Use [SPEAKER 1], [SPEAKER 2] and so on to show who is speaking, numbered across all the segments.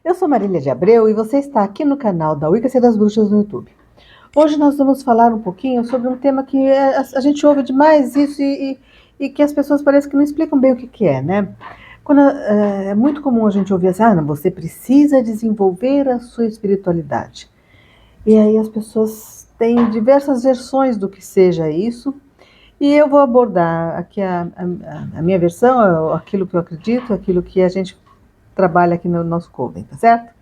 [SPEAKER 1] Eu sou Marília de Abreu e você está aqui no canal da Wicca das Bruxas no YouTube. Hoje nós vamos falar um pouquinho sobre um tema que a gente ouve demais isso e que as pessoas parecem que não explicam bem o que é, né? É muito comum a gente ouvir assim, não, você precisa desenvolver a sua espiritualidade. E aí as pessoas têm diversas versões do que seja isso. E eu vou abordar aqui a minha versão, aquilo que eu acredito, aquilo que a gente trabalha aqui no nosso Coven, tá certo?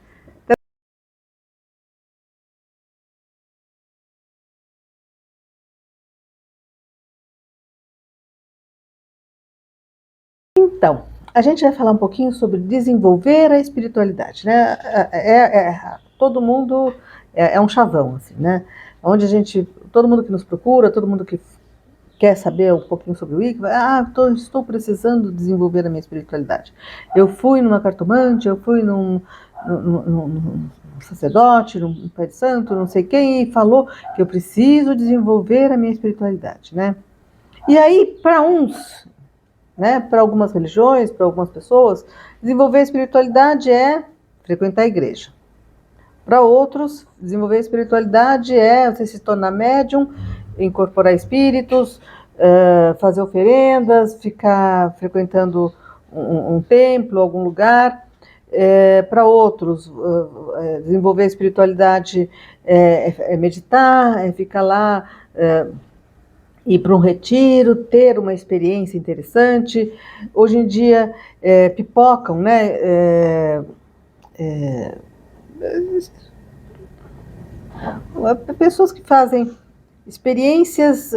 [SPEAKER 1] Então, a gente vai falar um pouquinho sobre desenvolver a espiritualidade, né? Todo mundo é um chavão, assim, né? Onde todo mundo que nos procura, todo mundo que quer saber um pouquinho sobre o Wicca, estou precisando desenvolver a minha espiritualidade. Eu fui numa cartomante, eu fui num sacerdote, num pai de santo, não sei quem, e falou que eu preciso desenvolver a minha espiritualidade, né? E aí, para uns, né, para algumas religiões, para algumas pessoas, desenvolver a espiritualidade é frequentar a igreja. Para outros, desenvolver a espiritualidade é você se tornar médium, incorporar espíritos, fazer oferendas, ficar frequentando um templo, algum lugar. Para outros, desenvolver a espiritualidade é meditar, é ficar lá, ir para um retiro, ter uma experiência interessante. Hoje em dia pipocam, né? Pessoas que fazem experiências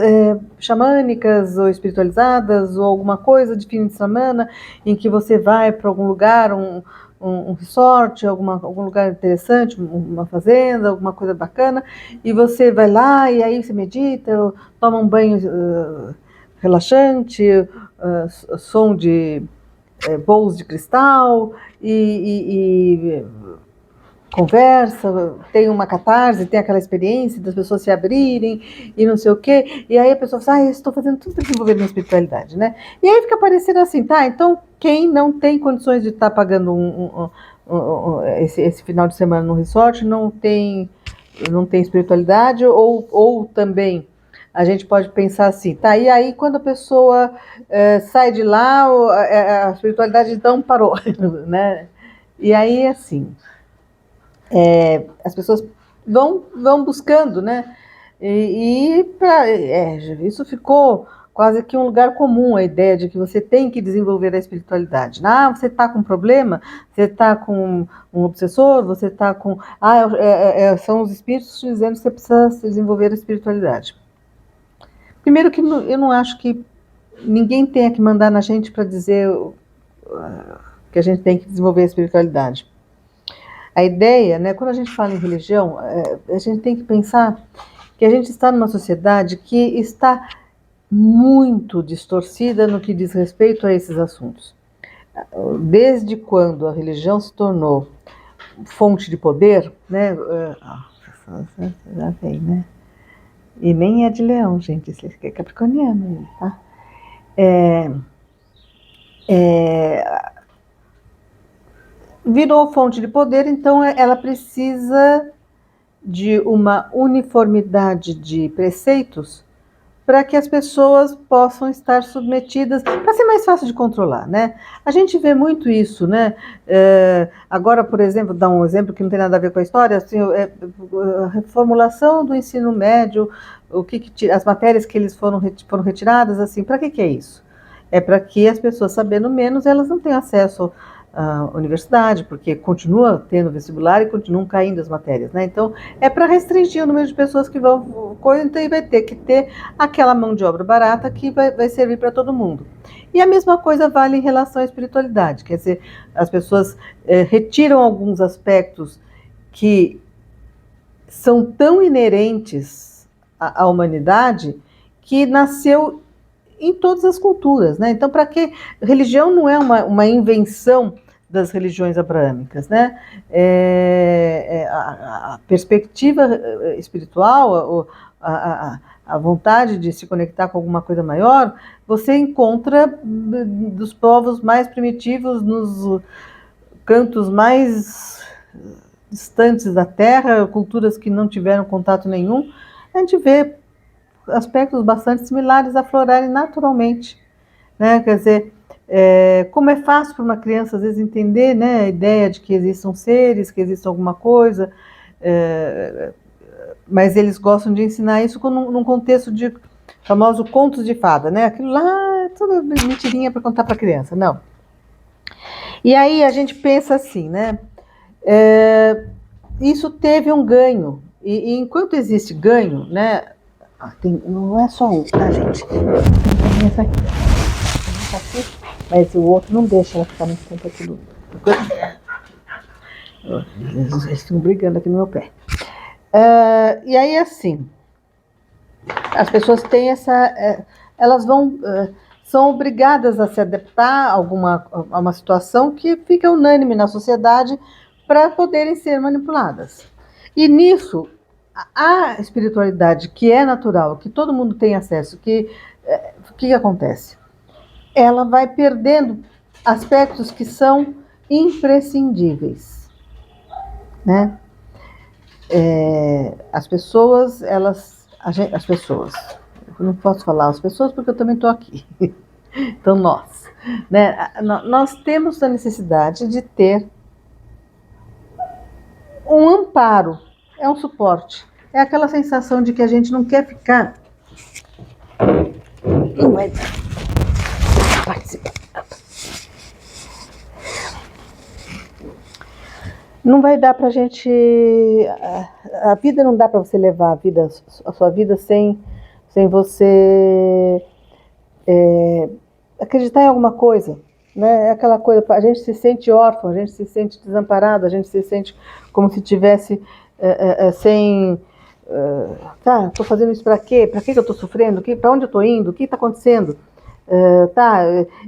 [SPEAKER 1] xamânicas ou espiritualizadas ou alguma coisa de fim de semana em que você vai para algum lugar, um resort, algum lugar interessante, uma fazenda, alguma coisa bacana, e você vai lá e aí você medita, toma um banho relaxante, som de bowls de cristal e conversa, tem uma catarse, tem aquela experiência das pessoas se abrirem e não sei o quê, e aí a pessoa fala, eu estou fazendo tudo para desenvolver minha espiritualidade, né? E aí fica parecendo assim, tá, então quem não tem condições de estar pagando esse final de semana no resort não tem espiritualidade, ou também a gente pode pensar assim, tá, e aí quando a pessoa sai de lá, a espiritualidade então parou, né? E aí, assim, as pessoas vão buscando, né? Isso ficou quase que um lugar comum, a ideia de que você tem que desenvolver a espiritualidade. Você está com um problema, você está com um obsessor, você está com... são os espíritos te dizendo que você precisa desenvolver a espiritualidade. Primeiro que eu não acho que ninguém tenha que mandar na gente para dizer que a gente tem que desenvolver a espiritualidade. A ideia, né, quando a gente fala em religião, a gente tem que pensar que a gente está numa sociedade que está muito distorcida no que diz respeito a esses assuntos. Desde quando a religião se tornou fonte de poder, né? Já vem, né? E nem é de leão, gente, isso é capricorniano, tá? Virou fonte de poder, então ela precisa de uma uniformidade de preceitos para que as pessoas possam estar submetidas, para ser mais fácil de controlar, né? A gente vê muito isso, né? Agora, por exemplo, dar um exemplo que não tem nada a ver com a história, assim, a reformulação do ensino médio, as matérias que eles foram retiradas, assim, para que é isso? É para que as pessoas, sabendo menos, elas não tenham acesso à universidade, porque continua tendo vestibular e continuam caindo as matérias, né? Então, é para restringir o número de pessoas que vão, então vai ter que ter aquela mão de obra barata que vai servir para todo mundo. E a mesma coisa vale em relação à espiritualidade, quer dizer, as pessoas retiram alguns aspectos que são tão inerentes à humanidade que nasceu em todas as culturas, né? Então, para que religião não é uma invenção das religiões abraâmicas, né? A perspectiva espiritual, a vontade de se conectar com alguma coisa maior, você encontra dos povos mais primitivos nos cantos mais distantes da Terra, culturas que não tiveram contato nenhum, a gente vê aspectos bastante similares aflorarem naturalmente, né? Quer dizer, como é fácil para uma criança às vezes entender, né, a ideia de que existam seres, que existe alguma coisa, mas eles gostam de ensinar isso num contexto de famoso contos de fada, né? Aquilo lá é tudo mentirinha para contar para criança, não. E aí a gente pensa assim, né? Isso teve um ganho, e enquanto existe ganho, né? Não é só um, tá, gente? Tem essa aqui, mas o outro não deixa ela ficar muito tempo aqui. Eles estão brigando aqui no meu pé. E aí, assim, as pessoas têm elas são obrigadas a se adaptar a uma situação que fica unânime na sociedade para poderem ser manipuladas. E nisso, a espiritualidade que é natural, que todo mundo tem acesso, o que acontece? Ela vai perdendo aspectos que são imprescindíveis, né? As pessoas, eu não posso falar as pessoas porque eu também estou aqui. Então nós, né? Nós temos a necessidade de ter um amparo, é um suporte, é aquela sensação de que a gente não quer ficar. Não vai participar. Não vai dar pra gente. A vida não dá pra você levar a sua vida sem você acreditar em alguma coisa. Né? É aquela coisa, a gente se sente órfão, a gente se sente desamparado, a gente se sente como se tivesse sem. Tá, estou fazendo isso para quê? Para que eu estou sofrendo? Para onde eu estou indo? O que está acontecendo?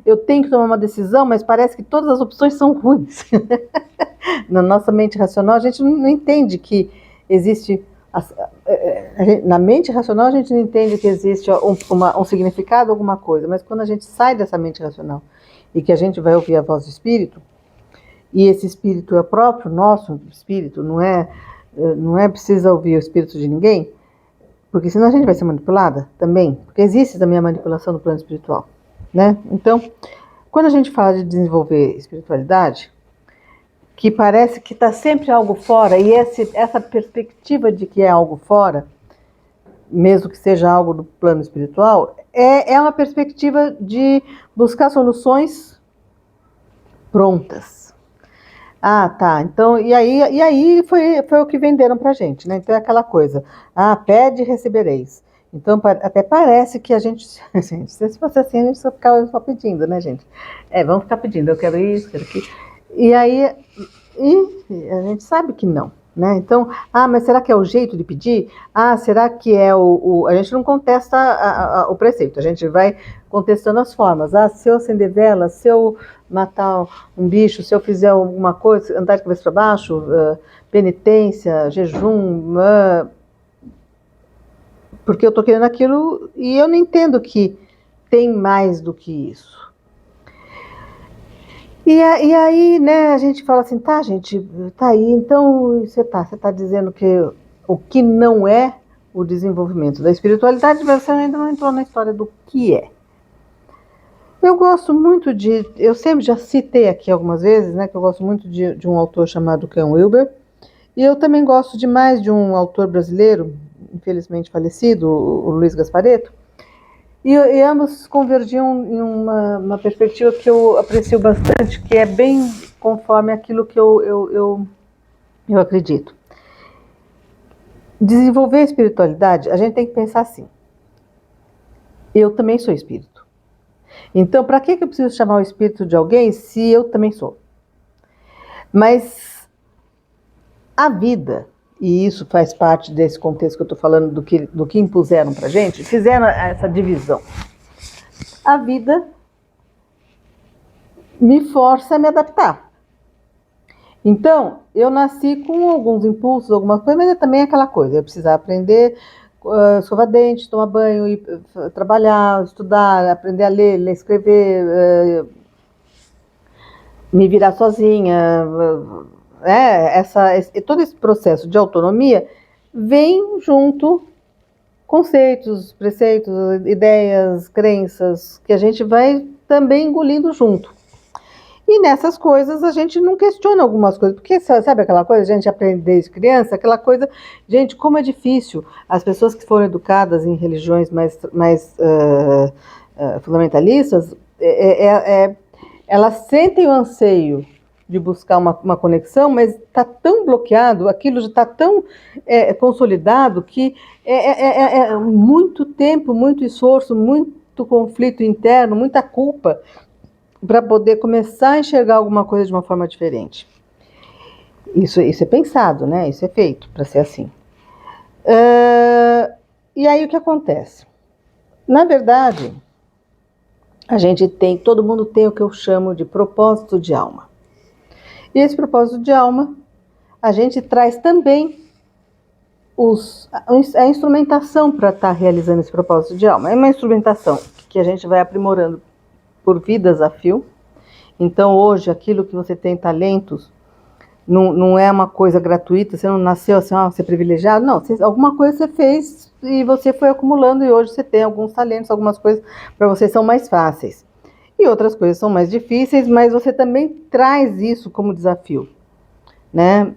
[SPEAKER 1] Eu tenho que tomar uma decisão, mas parece que todas as opções são ruins. Na nossa mente racional, a gente não entende que existe. Na mente racional, a gente não entende que existe um significado, alguma coisa, mas quando a gente sai dessa mente racional e que a gente vai ouvir a voz do espírito, e esse espírito é o próprio nosso espírito, não é preciso ouvir o espírito de ninguém, porque senão a gente vai ser manipulada também, porque existe também a manipulação do plano espiritual, né? Então, quando a gente fala de desenvolver espiritualidade, que parece que está sempre algo fora, e essa perspectiva de que é algo fora, mesmo que seja algo do plano espiritual, é uma perspectiva de buscar soluções prontas. Ah, tá. Então, e aí foi o que venderam pra gente, né? Então é aquela coisa, pede e recebereis. Então até parece que a gente, se fosse assim, a gente só ficava só pedindo, né, gente? Vamos ficar pedindo, eu quero isso, quero aquilo. E aí, a gente sabe que não, né? Então, mas será que é o jeito de pedir? Será que é a gente não contesta o preceito, a gente vai contestando as formas. Se eu acender vela, se eu matar um bicho, se eu fizer alguma coisa, andar de cabeça para baixo, penitência, jejum, porque eu estou querendo aquilo e eu não entendo que tem mais do que isso. E aí, né, a gente fala assim, tá, gente, tá aí, então você tá dizendo que o que não é o desenvolvimento da espiritualidade, mas você ainda não entrou na história do que é. Eu gosto muito eu sempre já citei aqui algumas vezes, né, que eu gosto muito de um autor chamado Ken Wilber, e eu também gosto demais de um autor brasileiro, infelizmente falecido, o Luiz Gasparetto, e ambos convergiam em uma perspectiva que eu aprecio bastante, que é bem conforme aquilo que eu acredito. Desenvolver a espiritualidade, a gente tem que pensar assim. Eu também sou espírito. Então, para que eu preciso chamar o espírito de alguém se eu também sou? Mas a vida, e isso faz parte desse contexto que eu estou falando do que impuseram para a gente, fizeram essa divisão. A vida me força a me adaptar. Então, eu nasci com alguns impulsos, algumas coisas, mas é também aquela coisa, eu precisava aprender, escovar dente, tomar banho, ir, trabalhar, estudar, aprender a ler, escrever, me virar sozinha, todo esse processo de autonomia vem junto conceitos, preceitos, ideias, crenças, que a gente vai também engolindo junto. E nessas coisas a gente não questiona algumas coisas, porque sabe aquela coisa, a gente aprende desde criança, aquela coisa, gente, como é difícil as pessoas que foram educadas em religiões mais fundamentalistas, elas sentem o anseio de buscar uma conexão, mas está tão bloqueado, aquilo já está tão consolidado que é muito tempo, muito esforço, muito conflito interno, muita culpa para poder começar a enxergar alguma coisa de uma forma diferente. Isso é pensado, né? Isso é feito para ser assim. E aí o que acontece? Na verdade, todo mundo tem o que eu chamo de propósito de alma. E esse propósito de alma, a gente traz também a instrumentação para estar realizando esse propósito de alma. É uma instrumentação que a gente vai aprimorando por vidas a fio. Então, hoje, aquilo que você tem talentos, não é uma coisa gratuita, você não nasceu assim, ser privilegiado, não, alguma coisa você fez e você foi acumulando e hoje você tem alguns talentos, algumas coisas para você são mais fáceis. E outras coisas são mais difíceis, mas você também traz isso como desafio, né?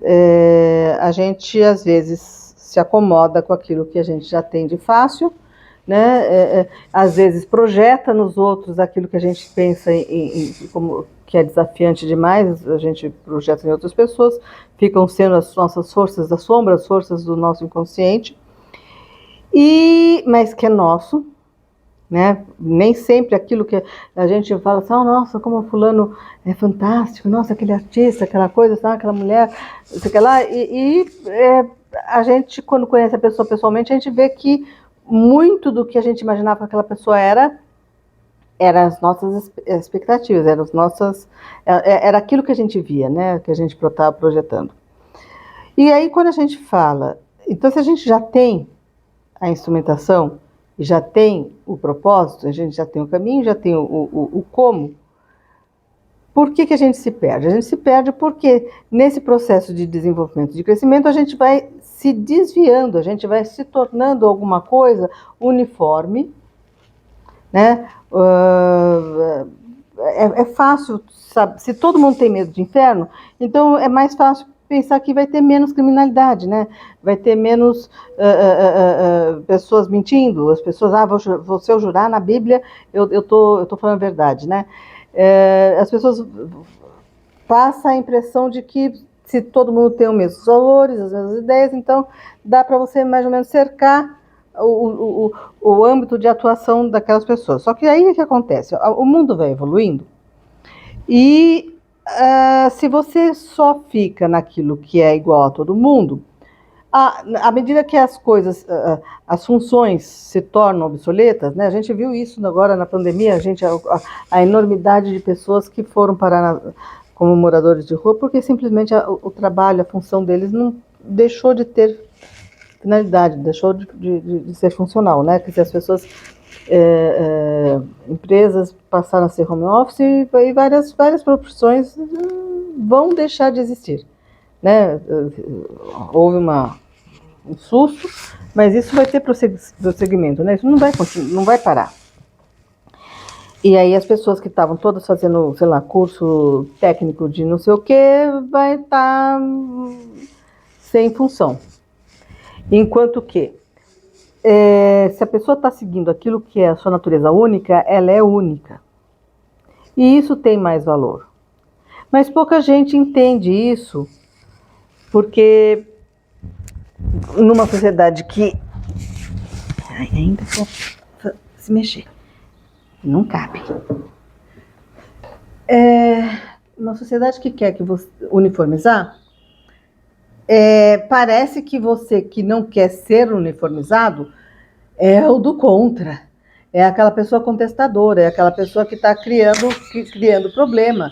[SPEAKER 1] A gente, às vezes, se acomoda com aquilo que a gente já tem de fácil, né? Às vezes projeta nos outros aquilo que a gente pensa como que é desafiante demais, a gente projeta em outras pessoas, ficam sendo as nossas forças da sombra, as forças do nosso inconsciente, mas que é nosso, né? Nem sempre aquilo que a gente fala assim, nossa, como fulano é fantástico, nossa, aquele artista, aquela coisa, aquela mulher, sei que lá, a gente, quando conhece a pessoa pessoalmente, a gente vê que muito do que a gente imaginava que aquela pessoa era as nossas expectativas, era aquilo que a gente via, né, que a gente estava projetando. E aí, quando a gente fala, então se a gente já tem a instrumentação, já tem o propósito, a gente já tem o caminho, já tem o como, por que a gente se perde? A gente se perde porque nesse processo de desenvolvimento, de crescimento, a gente vai se desviando, a gente vai se tornando alguma coisa uniforme, né? É fácil, sabe? Se todo mundo tem medo de inferno, então é mais fácil pensar que vai ter menos criminalidade, né? Vai ter menos pessoas mentindo, as pessoas, se eu jurar na Bíblia, eu tô falando a verdade, né? As pessoas passam a impressão de que se todo mundo tem os mesmos valores, as mesmas ideias, então dá para você mais ou menos cercar o âmbito de atuação daquelas pessoas. Só que aí o que acontece? O mundo vai evoluindo e se você só fica naquilo que é igual a todo mundo, à medida que as coisas, as funções se tornam obsoletas, né? A gente viu isso agora na pandemia, a enormidade de pessoas que foram parar como moradores de rua, porque simplesmente o trabalho, a função deles não deixou de ter finalidade, deixou de ser funcional, né? Porque as pessoas, empresas passaram a ser home office e várias profissões vão deixar de existir, né? Houve um susto, mas isso vai ter prosseguimento, né? Isso não vai parar. E aí as pessoas que estavam todas fazendo, sei lá, curso técnico de não sei o que, vai estar sem função. Enquanto que, se a pessoa está seguindo aquilo que é a sua natureza única, ela é única. E isso tem mais valor. Mas pouca gente entende isso, porque numa sociedade que ainda vou se mexer, não cabe. Uma sociedade que quer que você uniformizar, parece que você que não quer ser uniformizado é o do contra, é aquela pessoa contestadora, é aquela pessoa que está criando problema,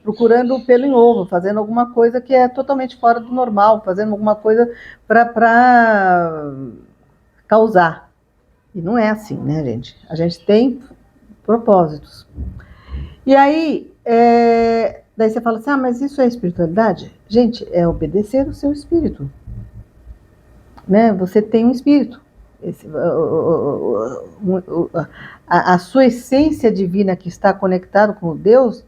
[SPEAKER 1] procurando pelo em ovo, fazendo alguma coisa que é totalmente fora do normal, fazendo alguma coisa para causar. E não é assim, né, gente? A gente tem propósitos. E aí, Daí você fala assim, mas isso é espiritualidade? Gente, é obedecer o seu espírito. Né? Você tem um espírito. A sua essência divina que está conectado com Deus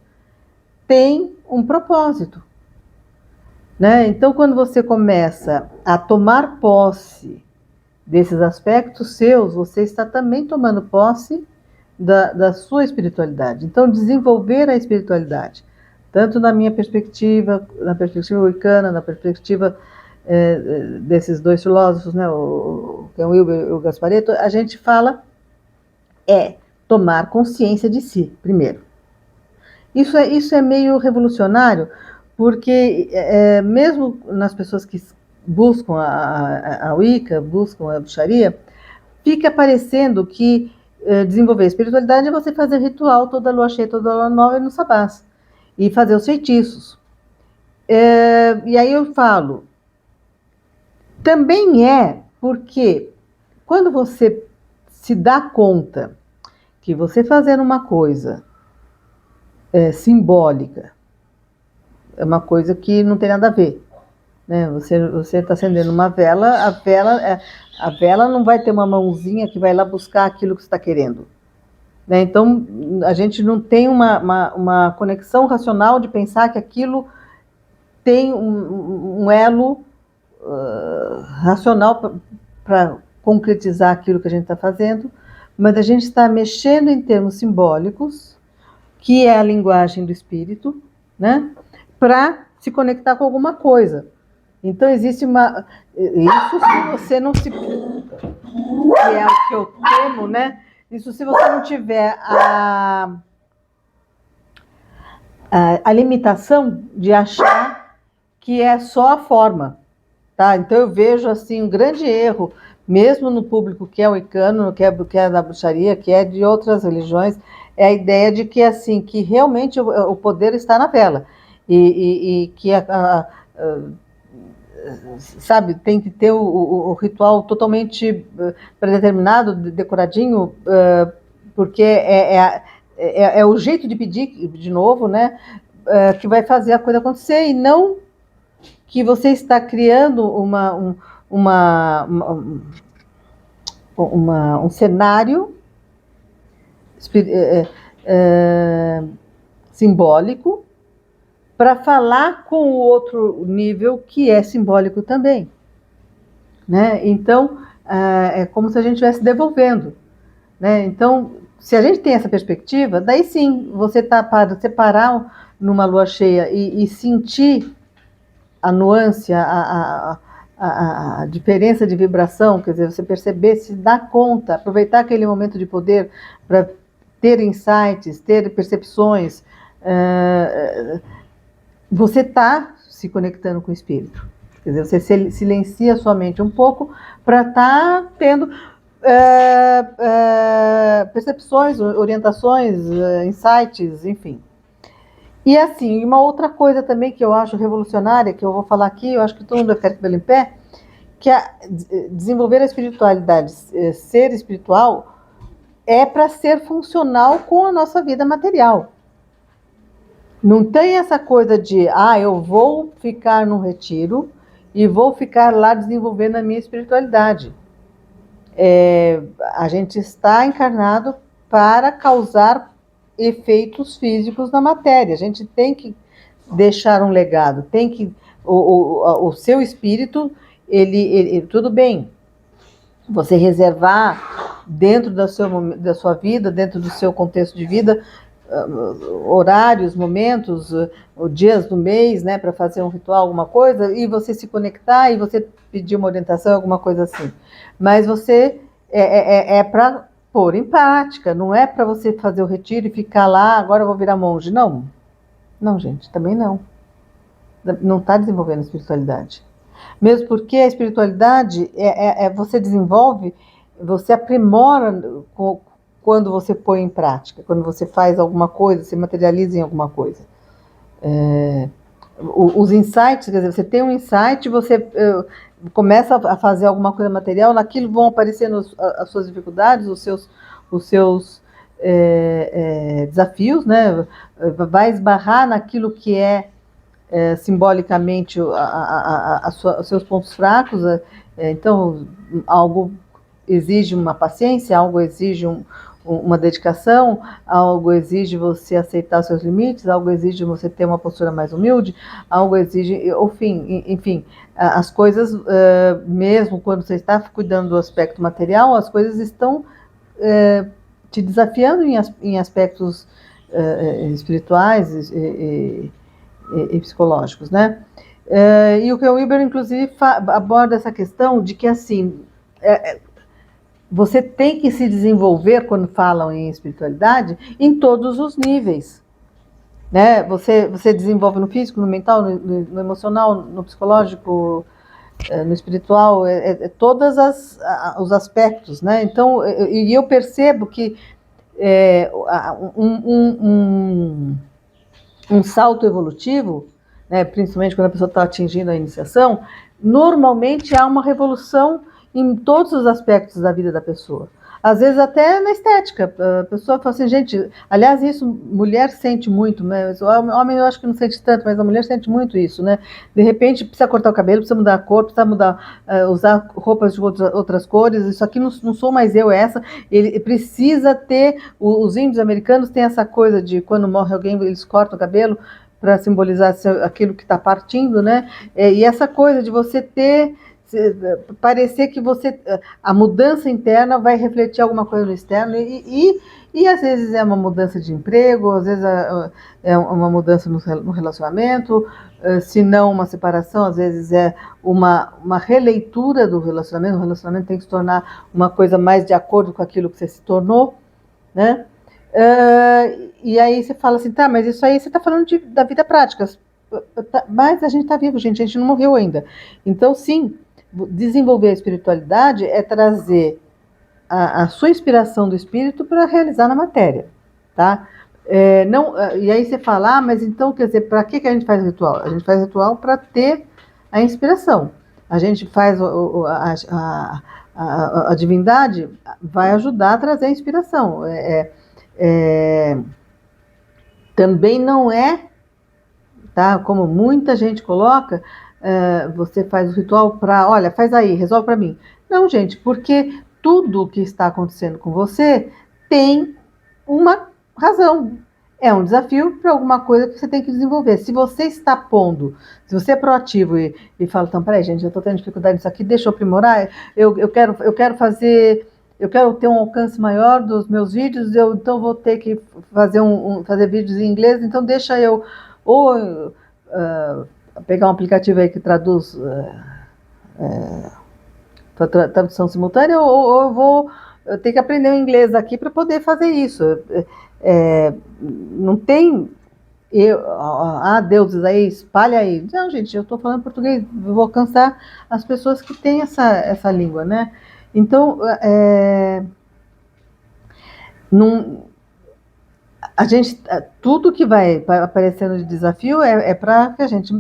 [SPEAKER 1] tem um propósito. Né? Então, quando você começa a tomar posse desses aspectos seus, você está também tomando posse da sua espiritualidade. Então, desenvolver a espiritualidade, tanto na minha perspectiva, na perspectiva wicana, na perspectiva desses dois filósofos, né, o Ken Wilber e o Gasparetto, a gente fala tomar consciência de si, primeiro. Isso é meio revolucionário, porque mesmo nas pessoas que buscam a Wicca, buscam a bruxaria, fica parecendo que desenvolver a espiritualidade é você fazer ritual toda lua cheia, toda lua nova no sabás, e fazer os feitiços. E aí eu falo, também porque quando você se dá conta que você fazendo uma coisa simbólica é uma coisa que não tem nada a ver, né? Você está acendendo uma vela, a vela não vai ter uma mãozinha que vai lá buscar aquilo que você está querendo. Né? Então, a gente não tem uma conexão racional de pensar que aquilo tem um elo racional para concretizar aquilo que a gente está fazendo, mas a gente está mexendo em termos simbólicos, que é a linguagem do espírito, né? Para se conectar com alguma coisa. Então, existe uma... Isso se você não se... Que é o que eu temo, né? Isso se você não tiver a limitação de achar que é só a forma, tá? Então, eu vejo, assim, um grande erro, mesmo no público que é wicano, que é da bruxaria, que é de outras religiões, é a ideia de que, assim, que realmente o poder está na vela. E que sabe, tem que ter o ritual totalmente predeterminado, decoradinho, porque é o jeito de pedir, de novo, né, que vai fazer a coisa acontecer, e não que você está criando um cenário simbólico para falar com o outro nível que é simbólico também. Né? Então, é como se a gente estivesse devolvendo. Né? Então, se a gente tem essa perspectiva, daí sim, você parar numa lua cheia e sentir a nuance, a diferença de vibração, quer dizer, você perceber, se dar conta, aproveitar aquele momento de poder para ter insights, ter percepções, você está se conectando com o espírito. Quer dizer, você silencia a sua mente um pouco para estar tendo percepções, orientações, insights, enfim. E assim, uma outra coisa também que eu acho revolucionária, que eu vou falar aqui, eu acho que todo mundo vai ficar com o cabelo em pé, que é desenvolver a espiritualidade, ser espiritual, é para ser funcional com a nossa vida material. Não tem essa coisa de, eu vou ficar num retiro e vou ficar lá desenvolvendo a minha espiritualidade. A gente está encarnado para causar efeitos físicos na matéria. A gente tem que deixar um legado, tem que... O seu espírito, ele tudo bem, você reservar dentro da sua vida, dentro do seu contexto de vida, horários, momentos, dias do mês, né, para fazer um ritual, alguma coisa, e você se conectar e você pedir uma orientação, alguma coisa assim. Mas você para pôr em prática, não é para você fazer o retiro e ficar lá, agora eu vou virar monge. Não, gente, também não. Não está desenvolvendo a espiritualidade. Mesmo porque a espiritualidade você desenvolve, você aprimora quando você põe em prática, quando você faz alguma coisa, se materializa em alguma coisa. Os insights, quer dizer, você tem um insight, você começa a fazer alguma coisa material, naquilo vão aparecendo as suas dificuldades, os seus desafios, né? Vai esbarrar naquilo que simbolicamente os seus pontos fracos. Então, algo exige uma paciência, algo exige uma dedicação, algo exige você aceitar seus limites, algo exige você ter uma postura mais humilde, algo exige, enfim, as coisas, mesmo quando você está cuidando do aspecto material, as coisas estão te desafiando em aspectos espirituais e psicológicos, né? E o Wilber, inclusive, aborda essa questão de que, assim, você tem que se desenvolver, quando falam em espiritualidade, em todos os níveis, né? Você desenvolve no físico, no mental, no emocional, no psicológico, no espiritual, todos os aspectos, né? Então, eu percebo que um salto evolutivo, né, principalmente quando a pessoa está atingindo a iniciação, normalmente há uma revolução em todos os aspectos da vida da pessoa. Às vezes até na estética. A pessoa fala assim, gente, aliás, isso mulher sente muito, mas o homem eu acho que não sente tanto, mas a mulher sente muito isso, né? De repente precisa cortar o cabelo, precisa mudar a cor, precisa mudar, usar roupas de outras cores, isso aqui não sou mais eu, essa. Ele precisa ter, os índios americanos têm essa coisa de quando morre alguém, eles cortam o cabelo para simbolizar aquilo que está partindo, né? E essa coisa de você ter, parecer que a mudança interna vai refletir alguma coisa no externo e às vezes é uma mudança de emprego, às vezes é uma mudança no relacionamento, se não uma separação, às vezes é uma releitura do relacionamento. O relacionamento tem que se tornar uma coisa mais de acordo com aquilo que você se tornou, né? E aí você fala assim, tá, mas isso aí você está falando da vida prática, mas a gente está vivo, gente, a gente não morreu ainda. Então, sim, desenvolver a espiritualidade é trazer a sua inspiração do espírito para realizar na matéria, tá? E aí você fala, mas então, quer dizer, para que a gente faz ritual? A gente faz ritual para ter a inspiração. A gente faz a divindade vai ajudar a trazer a inspiração. Também não tá? Como muita gente coloca, você faz o ritual para, olha, faz aí, resolve para mim. Não, gente, porque tudo que está acontecendo com você tem uma razão. É um desafio para alguma coisa que você tem que desenvolver. Se você está pondo, se você é proativo e fala, então, peraí, gente, eu estou tendo dificuldade nisso aqui, deixa eu aprimorar, eu quero fazer, eu quero ter um alcance maior dos meus vídeos, então vou ter que fazer vídeos em inglês, então deixa eu pegar um aplicativo aí que traduz tradução simultânea, ou eu tenho que aprender o inglês aqui para poder fazer isso. Não tem deuses aí, espalha aí. Não, gente, eu estou falando português, eu vou alcançar as pessoas que têm essa língua, né? Então, a gente, tudo que vai aparecendo de desafio é para que a gente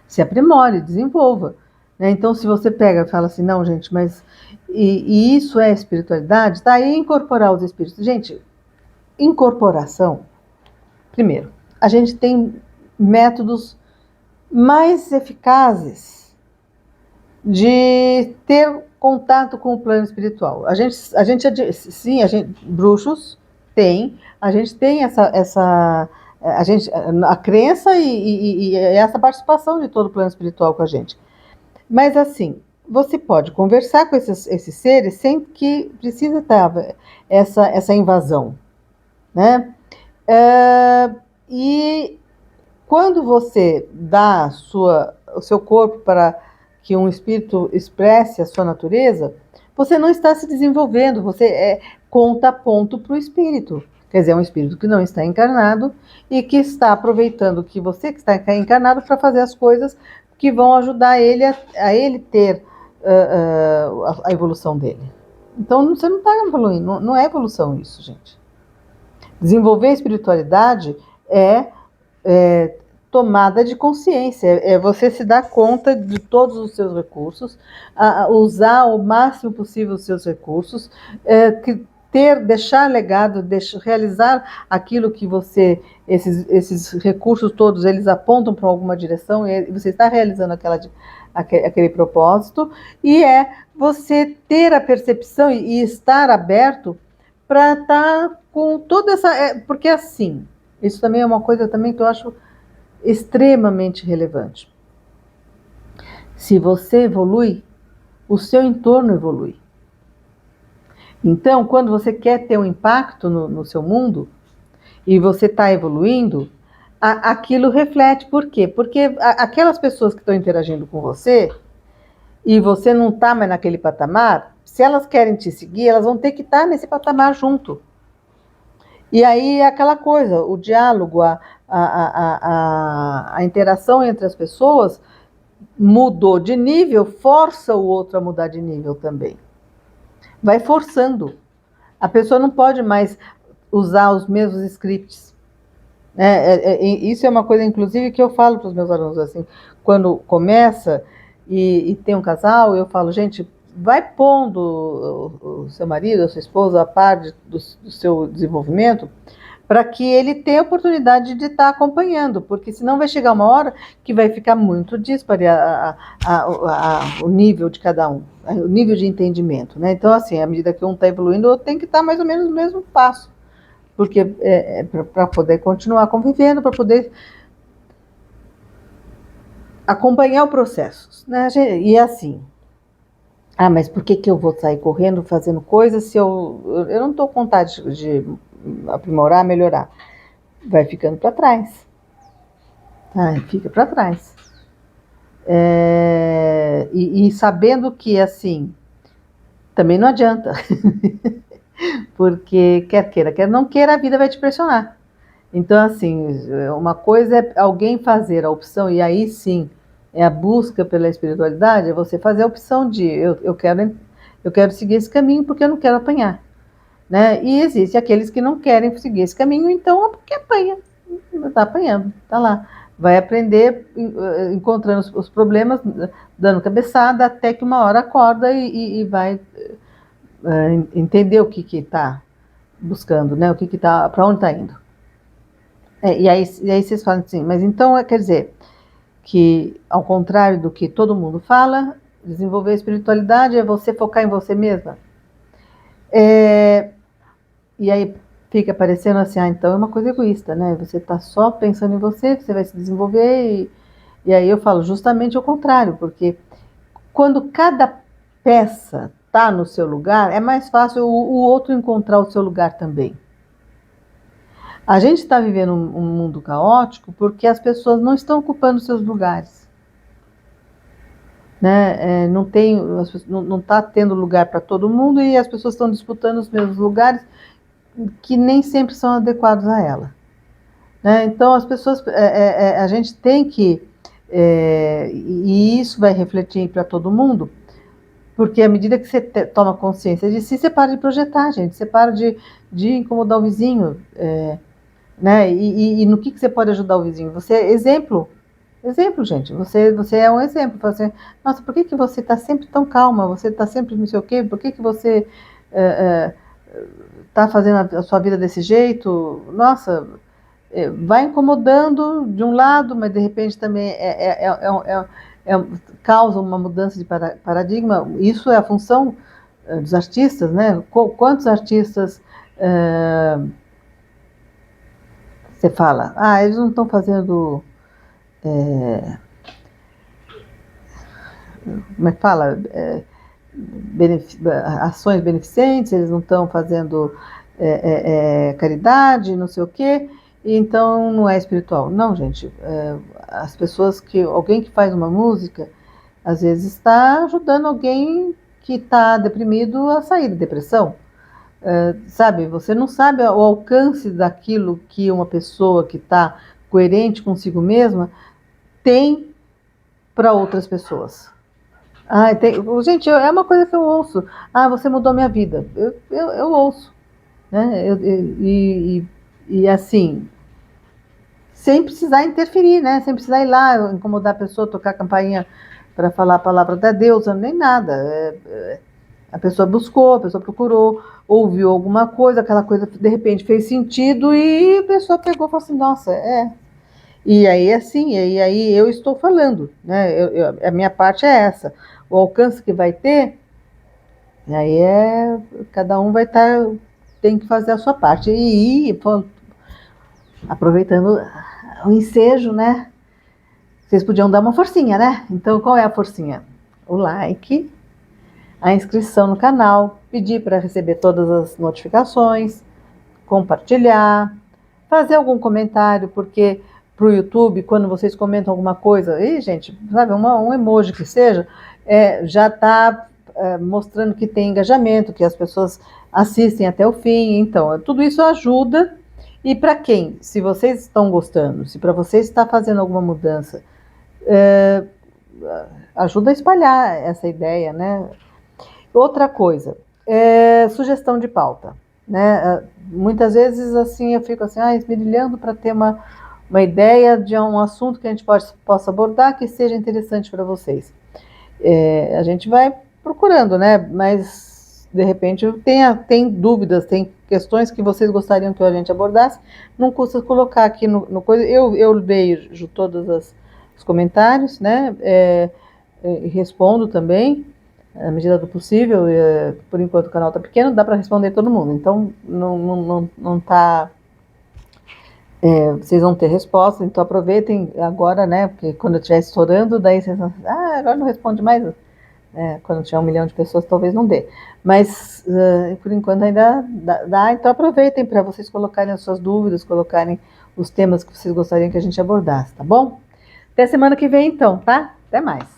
[SPEAKER 1] se aprimore, desenvolva, né? Então, se você pega e fala assim, não, gente, mas e isso é espiritualidade, tá aí incorporar os espíritos. Gente, incorporação, primeiro, a gente tem métodos mais eficazes de ter contato com o plano espiritual. Bruxos a gente tem a crença e essa participação de todo o plano espiritual com a gente. Mas assim, você pode conversar com esses seres sem que precisa ter essa invasão, né? E quando você dá o seu corpo para que um espírito expresse a sua natureza, você não está se desenvolvendo, você conta ponto para o espírito. Quer dizer, é um espírito que não está encarnado e que está aproveitando que você que está encarnado para fazer as coisas que vão ajudar ele a ele ter a evolução dele. Então, você não está evoluindo, não é evolução isso, gente. Desenvolver a espiritualidade é tomada de consciência, é você se dar conta de todos os seus recursos, usar o máximo possível os seus recursos, deixar legado, realizar aquilo que você, esses recursos todos, eles apontam para alguma direção e você está realizando aquele propósito, e é você ter a percepção e estar aberto para estar com toda essa... porque assim, isso também é uma coisa também que eu acho extremamente relevante. Se você evolui, o seu entorno evolui. Então, quando você quer ter um impacto no seu mundo e você está evoluindo, aquilo reflete. Por quê? Porque aquelas pessoas que estão interagindo com você e você não está mais naquele patamar, se elas querem te seguir, elas vão ter que estar nesse patamar junto. E aí é aquela coisa, o diálogo, a interação entre as pessoas mudou de nível, força o outro a mudar de nível também. Vai forçando. A pessoa não pode mais usar os mesmos scripts. Isso é uma coisa, inclusive, que eu falo para os meus alunos, assim, quando começa e tem um casal, eu falo, gente, vai pondo o seu marido, a sua esposa, a par do seu desenvolvimento, para que ele tenha a oportunidade de estar acompanhando, porque senão vai chegar uma hora que vai ficar muito dispare o nível de cada um, o nível de entendimento, né? Então, assim, à medida que um está evoluindo, o outro tem que estar mais ou menos no mesmo passo, porque para poder continuar convivendo, para poder acompanhar o processo, né? E assim, mas por que eu vou sair correndo, fazendo coisas se eu não estou com vontade de aprimorar, melhorar? Vai ficando para trás. Fica para trás. E sabendo que, assim, também não adianta. Porque quer queira, quer não queira, a vida vai te pressionar. Então, assim, uma coisa é alguém fazer a opção, e aí sim, é a busca pela espiritualidade, é você fazer a opção de eu quero seguir esse caminho porque eu não quero apanhar. Né? E existem aqueles que não querem seguir esse caminho, então é porque apanha. Está apanhando, está lá. Vai aprender encontrando os problemas, dando cabeçada, até que uma hora acorda e vai entender o que está buscando, né? O que está, para onde está indo. E aí vocês falam assim, mas então quer dizer que, ao contrário do que todo mundo fala, desenvolver a espiritualidade é você focar em você mesma. E aí fica parecendo assim, então é uma coisa egoísta, né? Você está só pensando em você, você vai se desenvolver, e aí eu falo justamente o contrário, porque quando cada peça está no seu lugar, é mais fácil o outro encontrar o seu lugar também. A gente está vivendo um mundo caótico porque as pessoas não estão ocupando seus lugares. Né? Não está tendo lugar para todo mundo e as pessoas estão disputando os mesmos lugares que nem sempre são adequados a ela. Né? Então, as pessoas, a gente tem que, e isso vai refletir para todo mundo, porque à medida que você toma consciência de si, você para de projetar, gente, você para de incomodar o vizinho, né? E no que você pode ajudar o vizinho? Você é exemplo, gente, você é um exemplo. Assim, nossa, por que você está sempre tão calma? Você está sempre não sei o quê? Por que você está fazendo a sua vida desse jeito? Nossa, vai incomodando de um lado, mas de repente também causa uma mudança de paradigma. Isso é a função dos artistas, né? Quantos artistas você fala, eles não estão fazendo como é que fala? Ações beneficentes, eles não estão fazendo caridade, não sei o quê, então não é espiritual. Não, gente, as pessoas alguém que faz uma música, às vezes está ajudando alguém que está deprimido a sair da depressão. Sabe, você não sabe o alcance daquilo que uma pessoa que está coerente consigo mesma tem para outras pessoas. Gente, é uma coisa que eu ouço. Você mudou minha vida. Eu ouço. Né? E assim, sem precisar interferir, né? Sem precisar ir lá, incomodar a pessoa, tocar a campainha para falar a palavra da deusa, nem nada. A pessoa buscou, a pessoa procurou ouviu alguma coisa, aquela coisa de repente fez sentido e a pessoa pegou e falou assim, nossa, E aí assim, e aí eu estou falando, né? A minha parte é essa. O alcance que vai ter, aí cada um vai estar, tem que fazer a sua parte. E pô, aproveitando o ensejo, né? Vocês podiam dar uma forcinha, né? Então, qual é a forcinha? O like, a inscrição no canal, pedir para receber todas as notificações, compartilhar, fazer algum comentário, porque para o YouTube, quando vocês comentam alguma coisa, e gente, sabe, um emoji que seja, já está mostrando que tem engajamento, que as pessoas assistem até o fim. Então, tudo isso ajuda. E para quem? Se vocês estão gostando, se para vocês está fazendo alguma mudança, ajuda a espalhar essa ideia, né? Outra coisa, sugestão de pauta, né? Muitas vezes assim eu fico assim, esmerilhando para ter uma ideia de um assunto que a gente possa abordar que seja interessante para vocês. A gente vai procurando, né? Mas de repente tem dúvidas, tem questões que vocês gostariam que a gente abordasse, não custa colocar aqui no coisa. Eu vejo todos os comentários, né? Respondo também à medida do possível. Por enquanto o canal está pequeno, dá para responder todo mundo. Então não tá. Vocês vão ter resposta, então aproveitem agora, né? Porque quando eu estiver estourando, daí vocês vão, agora não responde mais. Quando tiver 1 milhão de pessoas, talvez não dê. Mas por enquanto ainda dá, então aproveitem para vocês colocarem as suas dúvidas, colocarem os temas que vocês gostariam que a gente abordasse, tá bom? Até semana que vem, então, tá? Até mais.